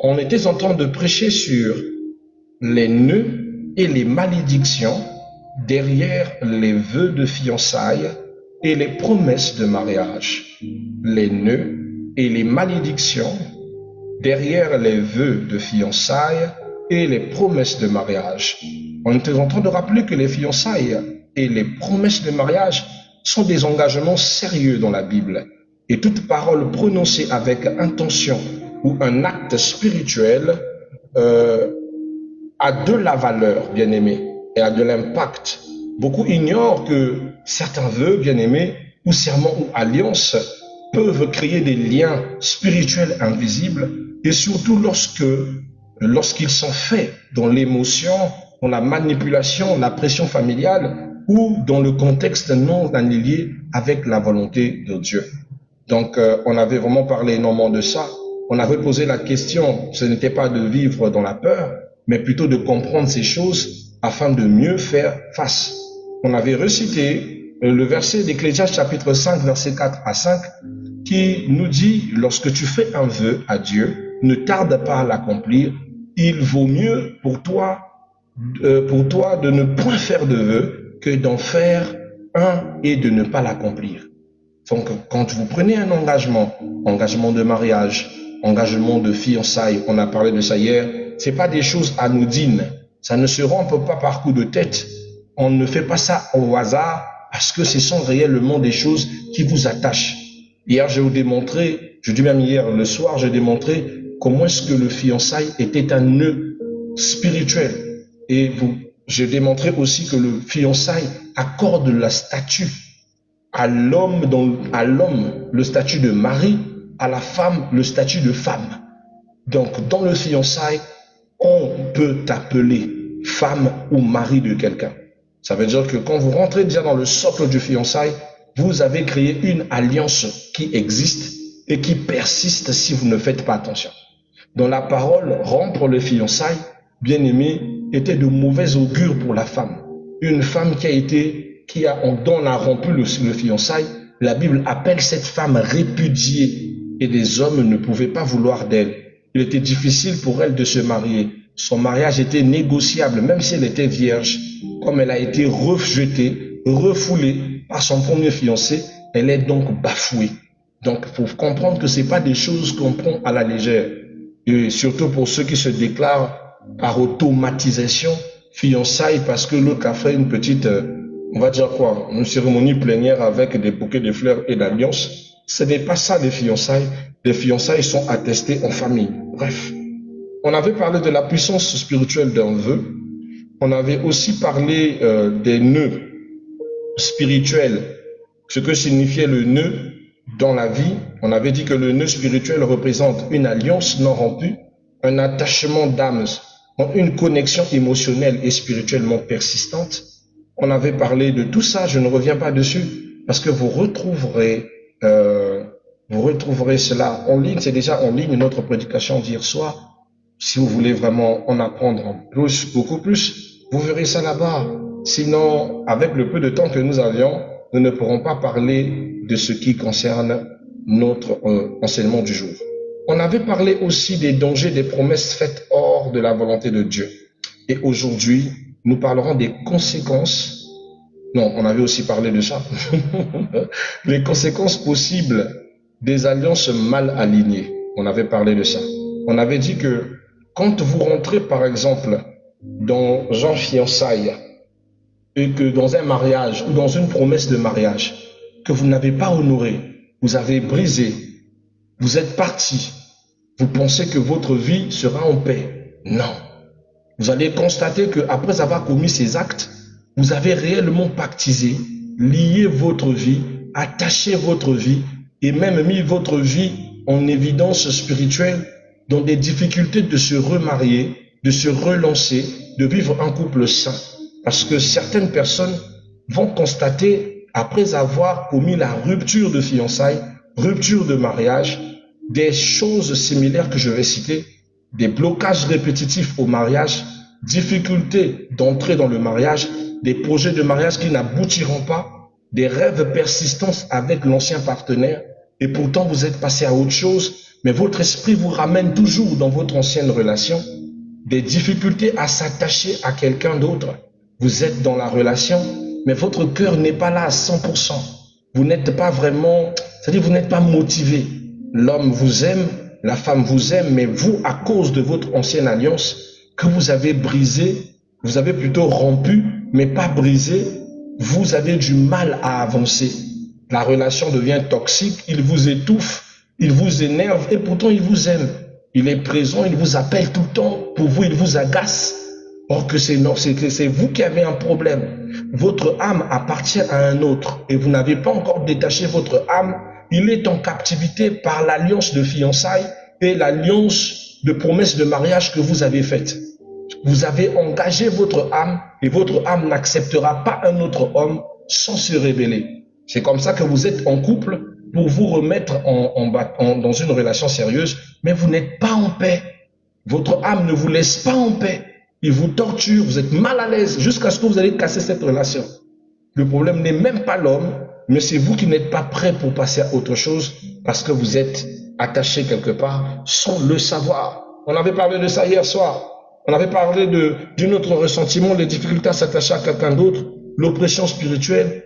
On était en train de prêcher sur les nœuds et les malédictions derrière les vœux de fiançailles et les promesses de mariage. Les nœuds et les malédictions derrière les vœux de fiançailles et les promesses de mariage. On était en train de rappeler que les fiançailles et les promesses de mariage sont des engagements sérieux dans la Bible. Et toute parole prononcée avec intention ou un acte spirituel a de la valeur, bien-aimé, et a de l'impact. Beaucoup ignorent que certains vœux, bien-aimés, ou serments ou alliances peuvent créer des liens spirituels invisibles, et surtout lorsqu'ils sont faits dans l'émotion, dans la manipulation, la pression familiale, ou dans le contexte non lié avec la volonté de Dieu. Donc, on avait vraiment parlé énormément de ça. On avait posé la question, ce n'était pas de vivre dans la peur, mais plutôt de comprendre ces choses afin de mieux faire face. On avait recité le verset d'Ecclésiaste chapitre 5, verset 4 à 5, qui nous dit, lorsque tu fais un vœu à Dieu, ne tarde pas à l'accomplir. Il vaut mieux pour toi de ne point faire de vœu que d'en faire un et de ne pas l'accomplir. Donc, quand vous prenez un engagement de mariage, engagement de fiançailles, on a parlé de ça hier, c'est pas des choses anodines. Ça ne se rompt pas par coup de tête. On ne fait pas ça au hasard parce que ce sont réellement des choses qui vous attachent. Hier, je vous démontrais, je dis même hier le soir, j'ai démontré comment est-ce que le fiançailles était un nœud spirituel. Et j'ai démontré aussi que le fiançailles accorde la statue à l'homme le statut de mari, à la femme le statut de femme. Donc, dans le fiançailles, on peut t'appeler femme ou mari de quelqu'un. Ça veut dire que quand vous rentrez déjà dans le socle du fiançailles, vous avez créé une alliance qui existe et qui persiste si vous ne faites pas attention. Dans la parole, rompre le fiançailles, bien aimé, était de mauvais augure pour la femme. Une femme dont on a rompu le fiançailles, la Bible appelle cette femme répudiée et les hommes ne pouvaient pas vouloir d'elle. Il était difficile pour elle de se marier. Son mariage était négociable, même si elle était vierge. Comme elle a été rejetée, refoulée par son premier fiancé, elle est donc bafouée. Donc, il faut comprendre que c'est pas des choses qu'on prend à la légère. Et surtout pour ceux qui se déclarent par automatisation fiançailles parce que l'autre a fait une petite, on va dire quoi, une cérémonie plénière avec des bouquets de fleurs et d'alliances. Ce n'est pas ça les fiançailles. Les fiançailles sont attestées en famille. Bref. On avait parlé de la puissance spirituelle d'un vœu. On avait aussi parlé des nœuds spirituels, ce que signifiait le nœud dans la vie. On avait dit que le nœud spirituel représente une alliance non rompue, un attachement d'âme, une connexion émotionnelle et spirituellement persistante. On avait parlé de tout ça, je ne reviens pas dessus, parce que vous retrouverez cela en ligne. C'est déjà en ligne notre prédication d'hier soir. Si vous voulez vraiment en apprendre beaucoup plus, vous verrez ça là-bas. Sinon, avec le peu de temps que nous avions, nous ne pourrons pas parler de ce qui concerne notre enseignement du jour. On avait parlé aussi des dangers des promesses faites hors de la volonté de Dieu. Et aujourd'hui, nous parlerons des conséquences. Non, on avait aussi parlé de ça. Les conséquences possibles des alliances mal alignées. On avait parlé de ça. On avait dit que quand vous rentrez, par exemple, dans un fiançailles et que dans un mariage ou dans une promesse de mariage que vous n'avez pas honoré, vous avez brisé, vous êtes parti, vous pensez que votre vie sera en paix. Non. Vous allez constater que après avoir commis ces actes, vous avez réellement pactisé, lié votre vie, attaché votre vie et même mis votre vie en évidence spirituelle dans des difficultés de se remarier, de se relancer, de vivre un couple sain. Parce que certaines personnes vont constater, après avoir commis la rupture de fiançailles, rupture de mariage, des choses similaires que je vais citer, des blocages répétitifs au mariage, difficultés d'entrer dans le mariage, des projets de mariage qui n'aboutiront pas, des rêves persistants avec l'ancien partenaire, et pourtant vous êtes passé à autre chose Mais votre esprit vous ramène toujours dans votre ancienne relation, des difficultés à s'attacher à quelqu'un d'autre. Vous êtes dans la relation, mais votre cœur n'est pas là à 100%. Vous n'êtes pas vraiment, c'est-à-dire vous n'êtes pas motivé. L'homme vous aime, la femme vous aime, mais vous, à cause de votre ancienne alliance que vous avez brisée, vous avez plutôt rompu, mais pas brisé, vous avez du mal à avancer. La relation devient toxique, il vous étouffe, il vous énerve et pourtant il vous aime. Il est présent, il vous appelle tout le temps, pour vous il vous agace. Or que c'est vous qui avez un problème. Votre âme appartient à un autre et vous n'avez pas encore détaché votre âme. Il est en captivité par l'alliance de fiançailles et l'alliance de promesse de mariage que vous avez faite. Vous avez engagé votre âme et votre âme n'acceptera pas un autre homme sans se révéler. C'est comme ça que vous êtes en couple pour vous remettre dans une relation sérieuse, mais vous n'êtes pas en paix. Votre âme ne vous laisse pas en paix. Il vous torture, vous êtes mal à l'aise jusqu'à ce que vous allez casser cette relation. Le problème n'est même pas l'homme, mais c'est vous qui n'êtes pas prêt pour passer à autre chose parce que vous êtes attaché quelque part sans le savoir. On avait parlé de ça hier soir. On avait parlé d'un autre ressentiment, les difficultés à s'attacher à quelqu'un d'autre, l'oppression spirituelle,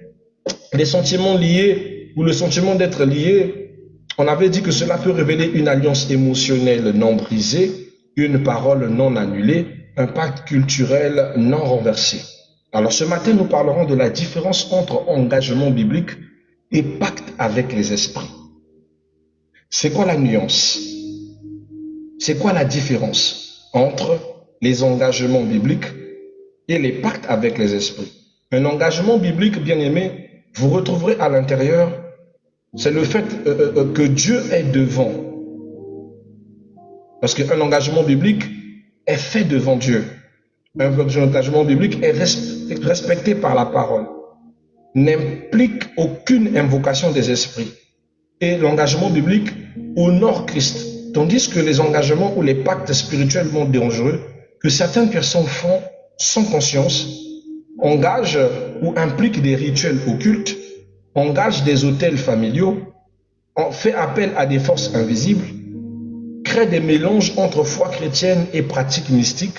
les sentiments liés ou le sentiment d'être lié. On avait dit que cela peut révéler une alliance émotionnelle non brisée, une parole non annulée, un pacte culturel non renversé. Alors ce matin, nous parlerons de la différence entre engagement biblique et pacte avec les esprits. C'est quoi la nuance? C'est quoi la différence entre les engagements bibliques et les pactes avec les esprits? Un engagement biblique, bien aimé, vous retrouverez à l'intérieur, c'est le fait que Dieu est devant. Parce qu'un engagement biblique est fait devant Dieu. Un engagement biblique est respecté par la parole, n'implique aucune invocation des esprits. Et l'engagement biblique honore Christ. Tandis que les engagements ou les pactes spirituellement dangereux que certaines personnes font sans conscience, engagent ou impliquent des rituels occultes, engagent des autels familiaux, fait appel à des forces invisibles, crée des mélanges entre foi chrétienne et pratiques mystiques,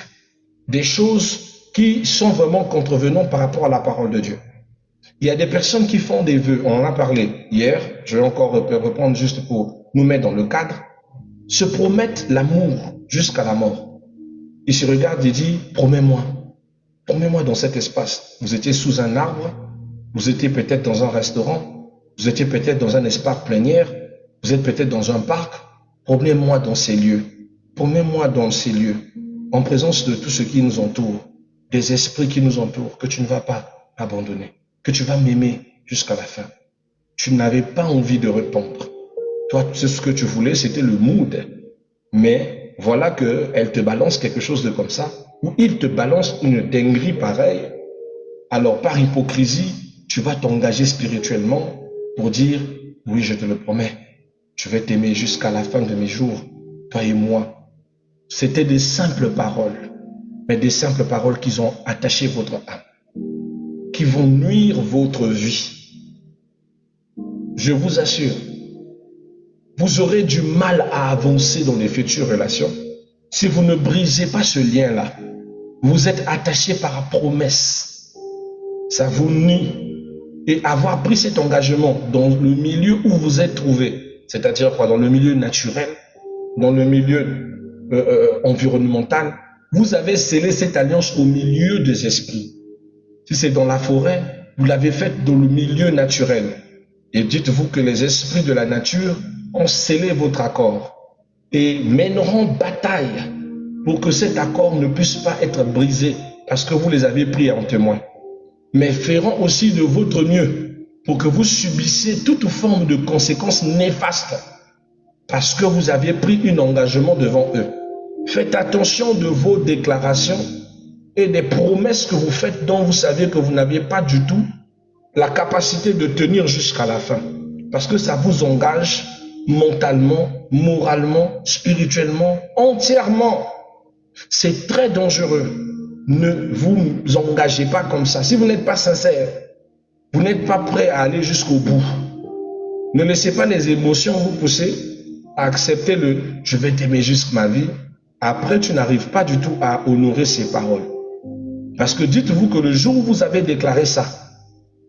des choses qui sont vraiment contrevenantes par rapport à la parole de Dieu. Il y a des personnes qui font des vœux, on en a parlé hier, je vais encore reprendre juste pour nous mettre dans le cadre, se promettent l'amour jusqu'à la mort. Ils se regardent et disent, promets-moi dans cet espace. Vous étiez sous un arbre, vous étiez peut-être dans un restaurant, vous étiez peut-être dans un espace plénière, vous êtes peut-être dans un parc, promets-moi dans ces lieux, promets-moi dans ces lieux, en présence de tout ce qui nous entoure, des esprits qui nous entourent, que tu ne vas pas abandonner, que tu vas m'aimer jusqu'à la fin. Tu n'avais pas envie de répondre. Toi, ce que tu voulais, c'était le mood. Mais voilà qu'elle te balance quelque chose de comme ça, ou il te balance une dinguerie pareille. Alors, par hypocrisie, tu vas t'engager spirituellement pour dire, oui, je te le promets, je vais t'aimer jusqu'à la fin de mes jours, toi et moi. C'était des simples paroles, mais des simples paroles qui ont attaché votre âme, qui vont nuire votre vie. Je vous assure, vous aurez du mal à avancer dans les futures relations si vous ne brisez pas ce lien-là. Vous êtes attaché par promesse. Ça vous nuit. Et avoir pris cet engagement dans le milieu où vous êtes trouvé, c'est-à-dire quoi, dans le milieu naturel, dans le milieu environnemental, vous avez scellé cette alliance au milieu des esprits. Si c'est dans la forêt, vous l'avez faite dans le milieu naturel. Et dites-vous que les esprits de la nature ont scellé votre accord et mèneront bataille pour que cet accord ne puisse pas être brisé parce que vous les avez pris en témoin. Mais feront aussi de votre mieux pour que vous subissiez toute forme de conséquences néfastes parce que vous aviez pris un engagement devant eux. Faites attention de vos déclarations et des promesses que vous faites dont vous savez que vous n'aviez pas du tout la capacité de tenir jusqu'à la fin. Parce que ça vous engage mentalement, moralement, spirituellement, entièrement. C'est très dangereux. Ne vous engagez pas comme ça. Si vous n'êtes pas sincère, vous n'êtes pas prêt à aller jusqu'au bout. Ne laissez pas les émotions vous pousser à accepter le « je vais t'aimer jusqu'à ma vie », après tu n'arrives pas du tout à honorer ces paroles. Parce que dites-vous que le jour où vous avez déclaré ça,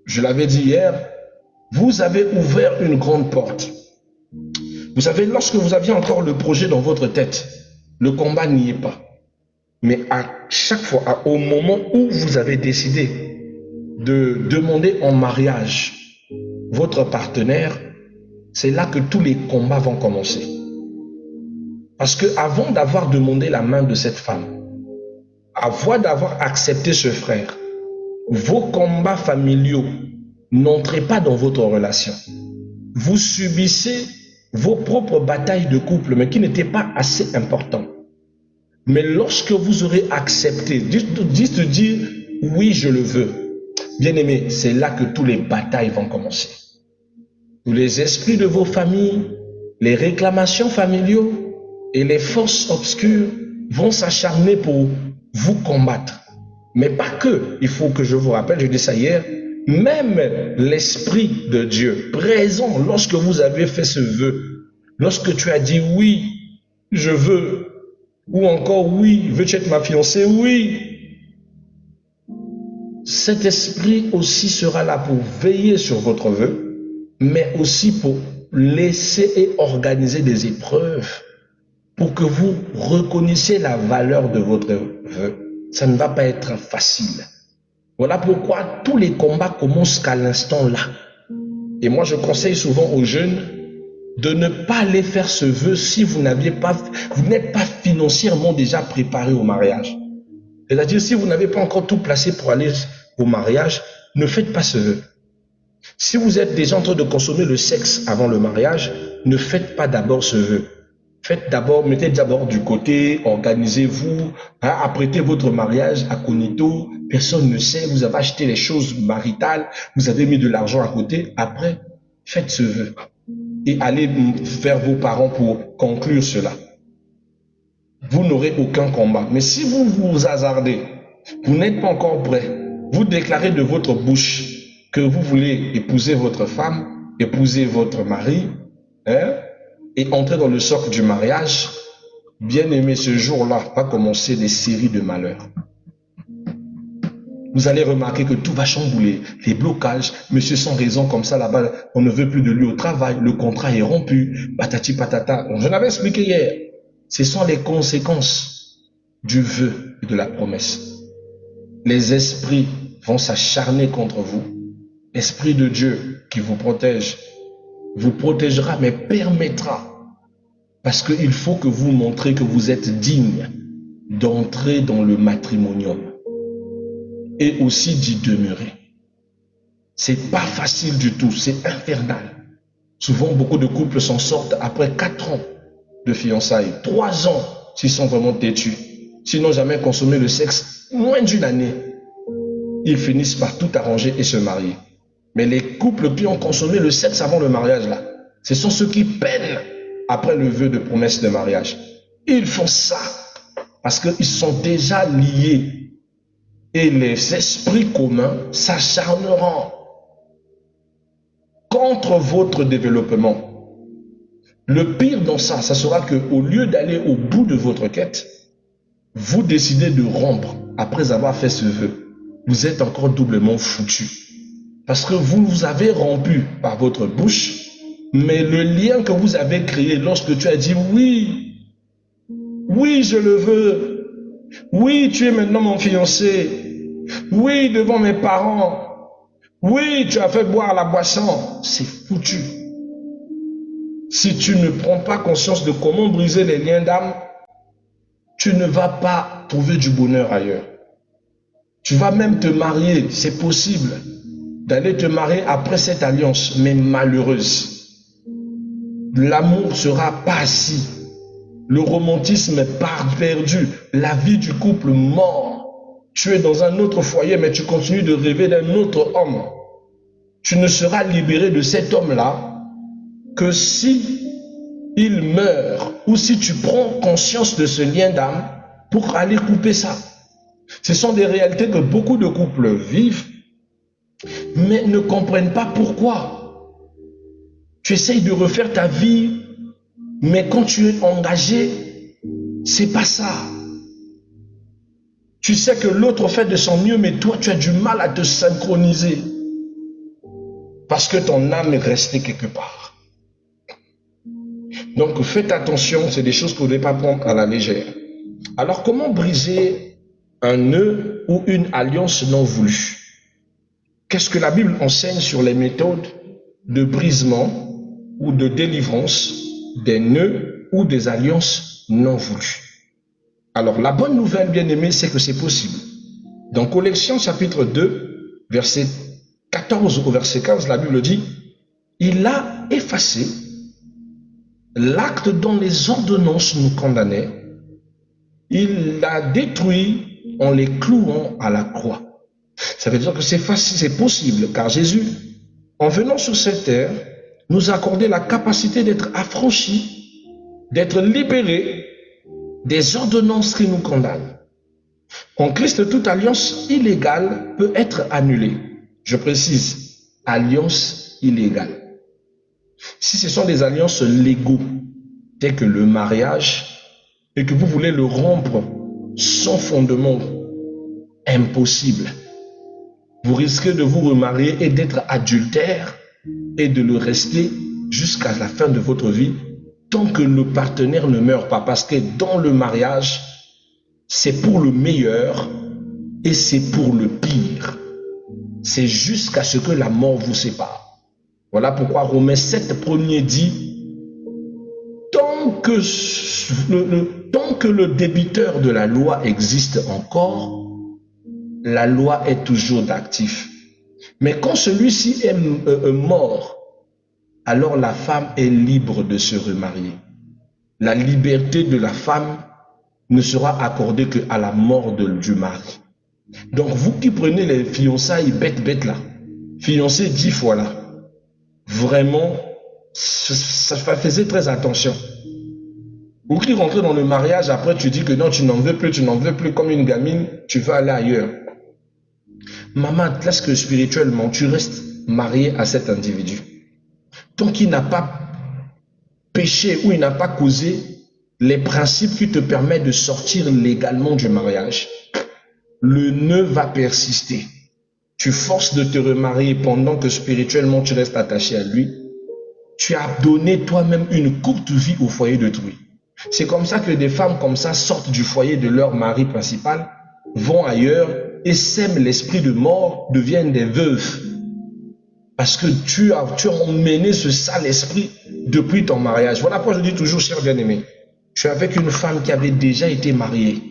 je l'avais dit hier, vous avez ouvert une grande porte. Vous savez, lorsque vous aviez encore le projet dans votre tête, le combat n'y est pas. Mais à chaque fois, au moment où vous avez décidé de demander en mariage votre partenaire, c'est là que tous les combats vont commencer. Parce que avant d'avoir demandé la main de cette femme, avant d'avoir accepté ce frère, vos combats familiaux n'entraient pas dans votre relation. Vous subissez vos propres batailles de couple, mais qui n'étaient pas assez importantes. Mais lorsque vous aurez accepté, dites dire oui, je le veux. Bien aimé, c'est là que toutes les batailles vont commencer. Tous les esprits de vos familles, les réclamations familiaux et les forces obscures vont s'acharner pour vous combattre. Mais pas que, il faut que je vous rappelle, je dis ça hier, même l'Esprit de Dieu présent lorsque vous avez fait ce vœu, lorsque tu as dit oui, je veux, ou encore oui, veux-tu être ma fiancée? Oui. Cet esprit aussi sera là pour veiller sur votre vœu, mais aussi pour laisser et organiser des épreuves pour que vous reconnaissiez la valeur de votre vœu. Ça ne va pas être facile. Voilà pourquoi tous les combats commencent qu'à l'instant là. Et moi, je conseille souvent aux jeunes de ne pas aller faire ce vœu si vous n'êtes pas financièrement déjà préparé au mariage. C'est-à-dire, si vous n'avez pas encore tout placé pour aller au mariage, ne faites pas ce vœu. Si vous êtes déjà en train de consommer le sexe avant le mariage, ne faites pas d'abord ce vœu. Faites d'abord, mettez d'abord du côté, organisez-vous, apprêtez votre mariage à cognito, personne ne sait, vous avez acheté les choses maritales, vous avez mis de l'argent à côté, après, faites ce vœu et allez vers vos parents pour conclure cela. Vous n'aurez aucun combat. Mais si vous vous hasardez, vous n'êtes pas encore prêt, vous déclarez de votre bouche que vous voulez épouser votre femme, épouser votre mari, et entrer dans le socle du mariage, bien aimé, ce jour-là va commencer des séries de malheurs. Vous allez remarquer que tout va chambouler, les blocages, monsieur sans raison comme ça là-bas, on ne veut plus de lui au travail, le contrat est rompu, patati patata. Je l'avais expliqué hier. Ce sont les conséquences du vœu et de la promesse. Les esprits vont s'acharner contre vous. Esprit de Dieu qui vous protège, vous protégera, mais permettra. Parce qu'il faut que vous montrez que vous êtes digne d'entrer dans le matrimonium et aussi d'y demeurer. C'est pas facile du tout, c'est infernal. Souvent, beaucoup de couples s'en sortent après 4 ans de fiançailles, 3 ans s'ils sont vraiment têtus, s'ils n'ont jamais consommé le sexe, moins d'1 année. Ils finissent par tout arranger et se marier. Mais les couples qui ont consommé le sexe avant le mariage, là, ce sont ceux qui peinent après le vœu de promesse de mariage. Ils font ça parce qu'ils sont déjà liés. Et les esprits communs s'acharneront contre votre développement. Le pire dans ça, ça sera qu'au lieu d'aller au bout de votre quête, vous décidez de rompre après avoir fait ce vœu. Vous êtes encore doublement foutu. Parce que vous avez rompu par votre bouche, mais le lien que vous avez créé lorsque tu as dit oui, oui, je le veux, oui, tu es maintenant mon fiancé, oui, devant mes parents, oui, tu as fait boire la boisson, c'est foutu. Si tu ne prends pas conscience de comment briser les liens d'âme, tu ne vas pas trouver du bonheur ailleurs. Tu vas même te marier, c'est possible d'aller te marier après cette alliance, mais malheureuse. L'amour sera pas assis. Le romantisme part perdu. La vie du couple mort. Tu es dans un autre foyer, mais tu continues de rêver d'un autre homme. Tu ne seras libéré de cet homme-là que si il meurt ou si tu prends conscience de ce lien d'âme pour aller couper ça. Ce sont des réalités que beaucoup de couples vivent, mais ne comprennent pas pourquoi. Tu essayes de refaire ta vie Mais quand tu es engagé, c'est pas ça. Tu sais que l'autre fait de son mieux, mais toi, tu as du mal à te synchroniser. Parce que ton âme est restée quelque part. Donc, faites attention, c'est des choses que vous ne devez pas prendre à la légère. Alors, comment briser un nœud ou une alliance non voulue? Qu'est-ce que la Bible enseigne sur les méthodes de brisement ou de délivrance des nœuds ou des alliances non voulues? Alors, la bonne nouvelle, bien aimé, c'est que c'est possible. Dans Colossiens chapitre 2, verset 14 au verset 15, la Bible dit, il a effacé l'acte dont les ordonnances nous condamnaient. Il l'a détruit en les clouant à la croix. Ça veut dire que c'est facile, c'est possible, car Jésus, en venant sur cette terre, nous a accordé la capacité d'être affranchis, d'être libérés des ordonnances qui nous condamnent. En Christ, toute alliance illégale peut être annulée. Je précise, alliance illégale. Si ce sont des alliances légaux, telles que le mariage, et que vous voulez le rompre sans fondement, impossible. Vous risquez de vous remarier et d'être adultère et de le rester jusqu'à la fin de votre vie tant que le partenaire ne meurt pas. Parce que dans le mariage, c'est pour le meilleur et c'est pour le pire. C'est jusqu'à ce que la mort vous sépare. Voilà pourquoi Romains 7 premier dit, tant que le débiteur de la loi existe encore, la loi est toujours d'actif. Mais quand celui-ci est mort, alors la femme est libre de se remarier. La liberté de la femme ne sera accordée qu'à la mort du mari. Donc vous qui prenez les fiançailles bêtes là, fiancés 10 fois là, vraiment, ça faisait très attention. Ou qui rentrez dans le mariage, après tu dis que non, tu n'en veux plus comme une gamine, tu veux aller ailleurs. Maman, est-ce que spirituellement, tu restes marié à cet individu? Tant qu'il n'a pas péché ou il n'a pas causé les principes qui te permettent de sortir légalement du mariage, le nœud va persister. Tu forces de te remarier pendant que spirituellement tu restes attaché à lui. Tu as donné toi-même une courte vie au foyer d'autrui. C'est comme ça que des femmes comme ça sortent du foyer de leur mari principal, vont ailleurs et sèment l'esprit de mort, deviennent des veuves. Parce que tu as emmené ce sale esprit depuis ton mariage. Voilà pourquoi je dis toujours, cher bien-aimé, je suis avec une femme qui avait déjà été mariée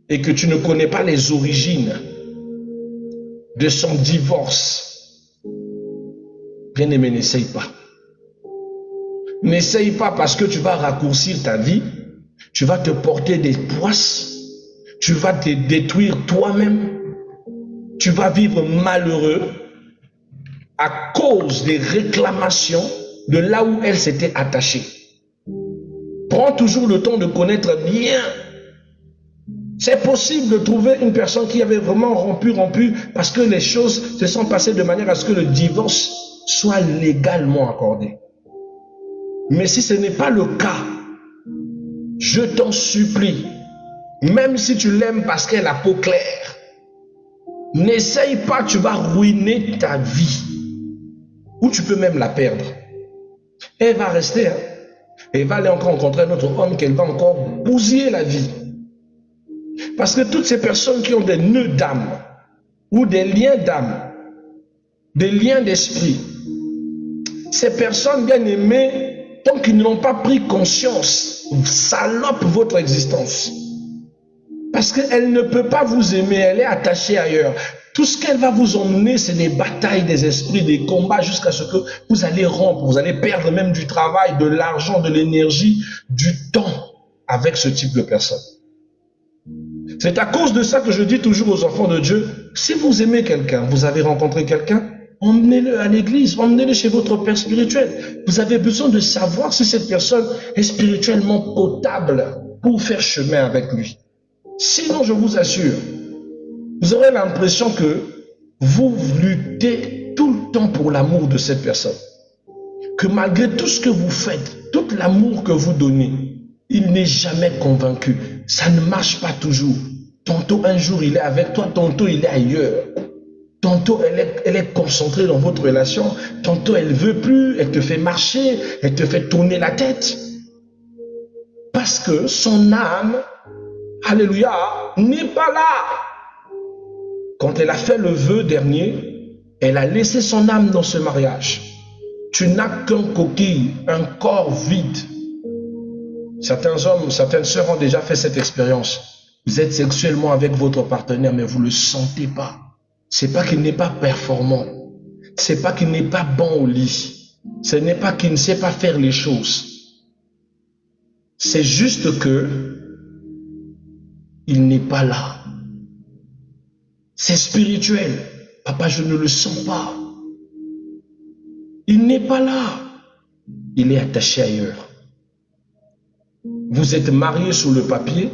et que tu ne connais pas les origines de son divorce. Bien-aimé, n'essaye pas. N'essaye pas parce que tu vas raccourcir ta vie, tu vas te porter des poisses, tu vas te détruire toi-même, tu vas vivre malheureux à cause des réclamations de là où elle s'était attachée. Prends toujours le temps de connaître bien. C'est possible de trouver une personne qui avait vraiment rompu, parce que les choses se sont passées de manière à ce que le divorce soit légalement accordé. Mais si ce n'est pas le cas, je t'en supplie, même si tu l'aimes parce qu'elle a peau claire, n'essaye pas, tu vas ruiner ta vie. Ou tu peux même la perdre. Elle va rester, hein. Elle va aller encore rencontrer un autre homme qu'elle va encore bousiller la vie. Parce que toutes ces personnes qui ont des nœuds d'âme ou des liens d'âme, des liens d'esprit, ces personnes bien aimées, tant qu'ils n'ont pas pris conscience, salopent votre existence. Parce qu'elle ne peut pas vous aimer, elle est attachée ailleurs. Tout ce qu'elle va vous emmener, c'est des batailles des esprits, des combats jusqu'à ce que vous allez rompre, vous allez perdre même du travail, de l'argent, de l'énergie, du temps avec ce type de personne. C'est à cause de ça que je dis toujours aux enfants de Dieu, si vous aimez quelqu'un, vous avez rencontré quelqu'un, emmenez-le à l'église, emmenez-le chez votre père spirituel. Vous avez besoin de savoir si cette personne est spirituellement potable pour faire chemin avec lui. Sinon, je vous assure, vous aurez l'impression que vous luttez tout le temps pour l'amour de cette personne. que malgré tout ce que vous faites, tout l'amour que vous donnez, il n'est jamais convaincu. Ça ne marche pas toujours. Tantôt un jour il est avec toi, tantôt il est ailleurs. Tantôt elle est concentrée dans votre relation, tantôt elle veut plus, elle te fait marcher, elle te fait tourner la tête. Parce que son âme, alléluia, n'est pas là. Quand elle a fait le vœu dernier, elle a laissé son âme dans ce mariage. Tu n'as qu'un coquille, un corps vide. Certains hommes, certaines sœurs ont déjà fait cette expérience. Vous êtes sexuellement avec votre partenaire, mais vous ne le sentez pas. C'est pas qu'il n'est pas performant. C'est pas qu'il n'est pas bon au lit. Ce n'est pas qu'il ne sait pas faire les choses. C'est juste que il n'est pas là. C'est spirituel. Papa, je ne le sens pas. Il n'est pas là. Il est attaché ailleurs. Vous êtes mariés sur le papier,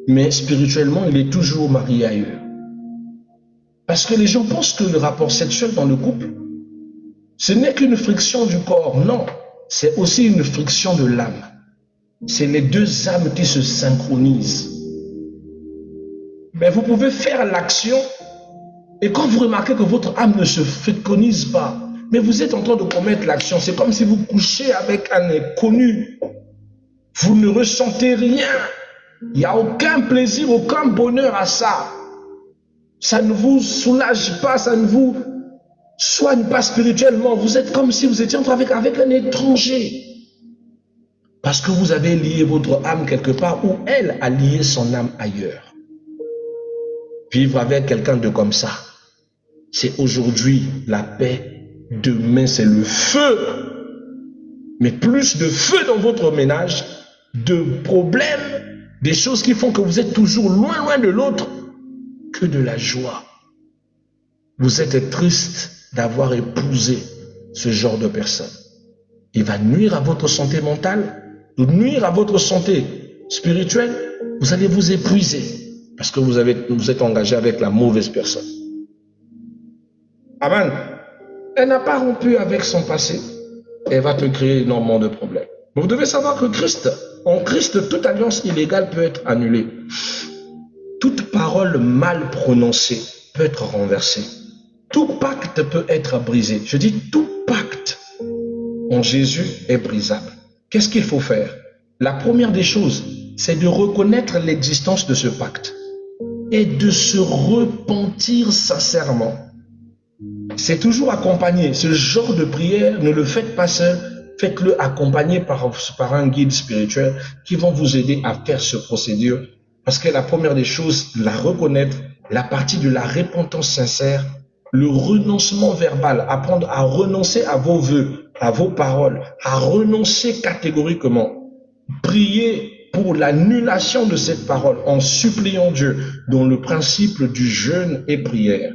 mais spirituellement, il est toujours marié ailleurs. Parce que les gens pensent que le rapport sexuel dans le couple, ce n'est qu'une friction du corps. Non, c'est aussi une friction de l'âme. C'est les deux âmes qui se synchronisent. Mais vous pouvez faire l'action et quand vous remarquez que votre âme ne se synchronise pas, mais vous êtes en train de commettre l'action, c'est comme si vous couchez avec un inconnu. Vous ne ressentez rien. Il n'y a aucun plaisir, aucun bonheur à ça. Ça ne vous soulage pas, ça ne vous soigne pas spirituellement. Vous êtes comme si vous étiez en train avec un étranger. Parce que vous avez lié votre âme quelque part où elle a lié son âme ailleurs. Vivre avec quelqu'un de comme ça, c'est aujourd'hui la paix, demain c'est le feu. Mais plus de feu dans votre ménage, de problèmes, des choses qui font que vous êtes toujours loin de l'autre, que de la joie. Vous êtes triste d'avoir épousé ce genre de personne. Il va nuire à votre santé mentale, nuire à votre santé spirituelle. Vous allez vous épuiser parce que vous êtes engagé avec la mauvaise personne. Amen. Elle n'a pas rompu avec son passé. Elle va te créer énormément de problèmes. Vous devez savoir que en Christ, toute alliance illégale peut être annulée. Toute parole mal prononcée peut être renversée. Tout pacte peut être brisé. Je dis tout pacte en Jésus est brisable. Qu'est-ce qu'il faut faire? La première des choses, c'est de reconnaître l'existence de ce pacte et de se repentir sincèrement. C'est toujours accompagné. Ce genre de prière, ne le faites pas seul, faites-le accompagné par un guide spirituel qui va vous aider à faire ce procédure. Parce que la première des choses, la reconnaître, la partie de la repentance sincère, le renoncement verbal, apprendre à renoncer à vos vœux, à vos paroles, à renoncer catégoriquement. Prier pour l'annulation de cette parole en suppliant Dieu dans le principe du jeûne et prière.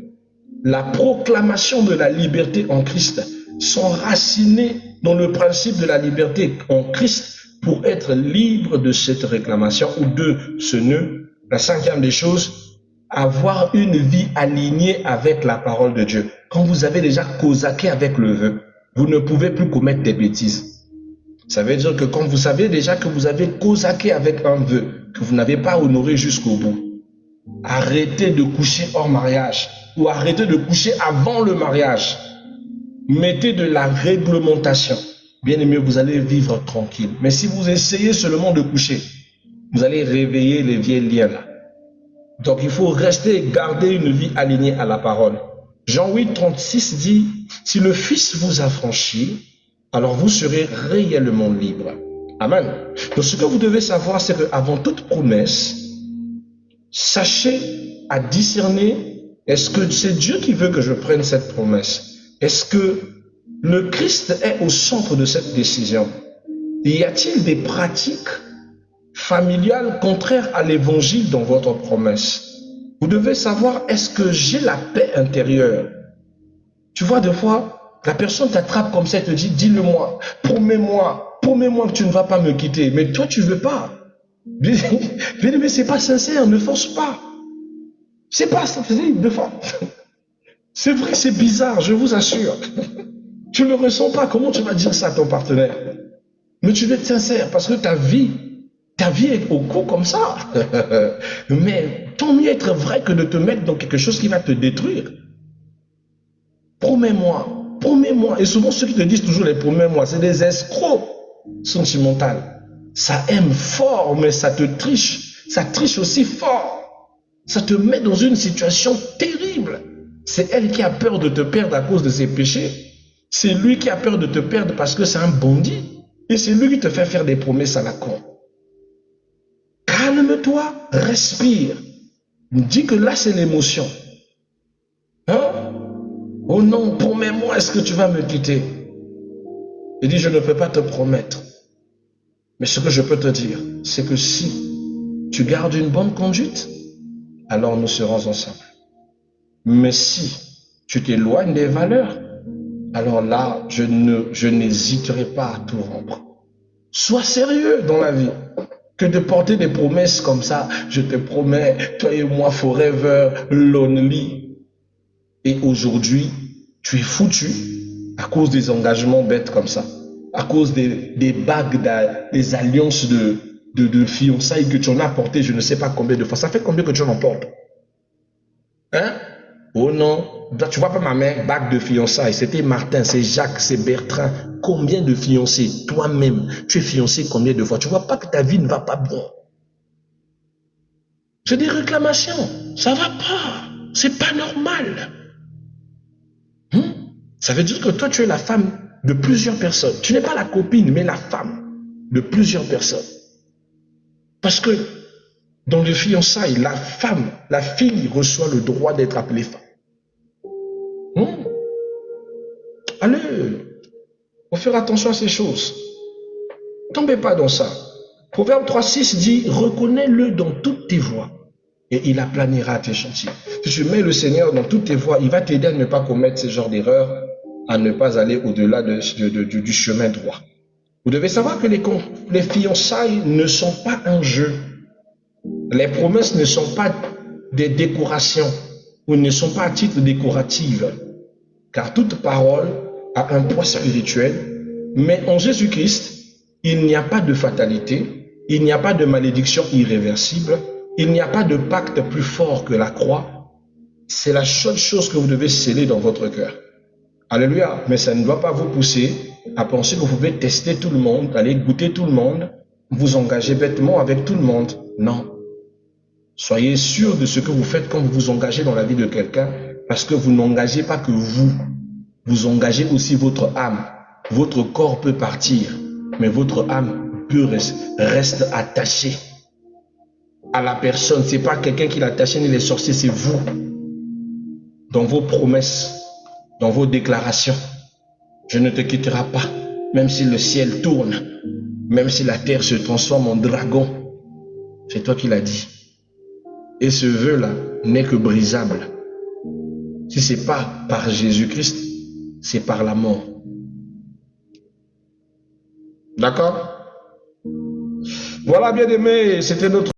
La proclamation de la liberté en Christ, s'enraciner dans le principe de la liberté en Christ pour être libre de cette réclamation ou de ce nœud. La cinquième des choses, avoir une vie alignée avec la parole de Dieu. Quand vous avez déjà causaqué avec le vœu, vous ne pouvez plus commettre des bêtises. Ça veut dire que quand vous savez déjà que vous avez causaqué avec un vœu, que vous n'avez pas honoré jusqu'au bout, arrêtez de coucher hors mariage ou arrêtez de coucher avant le mariage. Mettez de la réglementation. Bien aimé, vous allez vivre tranquille. Mais si vous essayez seulement de coucher, vous allez réveiller les vieux liens là. Donc il faut rester et garder une vie alignée à la parole. Jean 8, 36 dit, si le Fils vous a franchi, alors vous serez réellement libre. Amen. Donc ce que vous devez savoir, c'est qu'avant toute promesse, sachez à discerner, est-ce que c'est Dieu qui veut que je prenne cette promesse? Est-ce que le Christ est au centre de cette décision? Y a-t-il des pratiques familiales contraires à l'évangile dans votre promesse? Vous devez savoir, est-ce que j'ai la paix intérieure? Tu vois, des fois, la personne t'attrape comme ça et te dit, dis-le-moi, promets-moi que tu ne vas pas me quitter. Mais toi, tu veux pas. Mais c'est pas sincère, ne force pas. C'est pas sincère, de force. C'est vrai, c'est bizarre, je vous assure. Tu ne le ressens pas. Comment tu vas dire ça à ton partenaire? Mais tu dois être sincère parce que ta vie est au cours comme ça. Mais tant mieux être vrai que de te mettre dans quelque chose qui va te détruire. Promets-moi, promets-moi. Et souvent, ceux qui te disent toujours les promets-moi, c'est des escrocs sentimentaux. Ça aime fort, mais ça te triche. Ça triche aussi fort. Ça te met dans une situation terrible. C'est elle qui a peur de te perdre à cause de ses péchés. C'est lui qui a peur de te perdre parce que c'est un bandit. Et c'est lui qui te fait faire des promesses à la con. Calme-toi, respire. Dis que là, c'est l'émotion. Hein? Oh non, promets-moi, est-ce que tu vas me quitter? Il dit, je ne peux pas te promettre. Mais ce que je peux te dire, c'est que si tu gardes une bonne conduite, alors nous serons ensemble. Mais si tu t'éloignes des valeurs, alors là, je n'hésiterai pas à tout rompre. Sois sérieux dans la vie. Que de porter des promesses comme ça, je te promets, toi et moi, forever, lonely. Et aujourd'hui, tu es foutu à cause des engagements bêtes comme ça, à cause des bagues, des alliances de fiançailles que tu en as portées, je ne sais pas combien de fois. Ça fait combien que tu en portes? Hein? Oh non, tu vois pas ma mère, bague de fiançailles, c'était Martin, c'est Jacques, c'est Bertrand. Combien de fiancés? Toi-même, tu es fiancé combien de fois? Tu vois pas que ta vie ne va pas bien? J'ai des réclamations, ça va pas, c'est pas normal. Ça veut dire que toi, tu es la femme de plusieurs personnes. Tu n'es pas la copine, mais la femme de plusieurs personnes. Parce que dans les fiançailles, la femme, la fille reçoit le droit d'être appelée femme. Allez, faut faire attention à ces choses. Tombez pas dans ça. Proverbe 3,6 dit, reconnais-le dans toutes tes voies et il aplanira tes chantiers. Si tu mets le Seigneur dans toutes tes voies, il va t'aider à ne pas commettre ce genre d'erreurs, à ne pas aller au-delà du chemin droit. Vous devez savoir que les fiançailles ne sont pas un jeu. Les promesses ne sont pas des décorations ou ne sont pas à titre décoratif. Car toute parole a un poids spirituel. Mais en Jésus-Christ, il n'y a pas de fatalité, il n'y a pas de malédiction irréversible, il n'y a pas de pacte plus fort que la croix. C'est la seule chose que vous devez sceller dans votre cœur. Alléluia. Mais ça ne doit pas vous pousser à penser que vous pouvez tester tout le monde, aller goûter tout le monde, vous engager bêtement avec tout le monde. Non. Soyez sûr de ce que vous faites quand vous vous engagez dans la vie de quelqu'un, parce que vous n'engagez pas que vous. Vous engagez aussi votre âme. Votre corps peut partir, mais votre âme reste attachée à la personne. Ce n'est pas quelqu'un qui l'a attaché ni les sorciers, c'est vous. Dans vos promesses, dans vos déclarations, je ne te quitterai pas, même si le ciel tourne, même si la terre se transforme en dragon. C'est toi qui l'as dit. Et ce vœu-là n'est que brisable. Si ce n'est pas par Jésus-Christ, c'est par la mort. D'accord? Voilà, bien aimé, c'était notre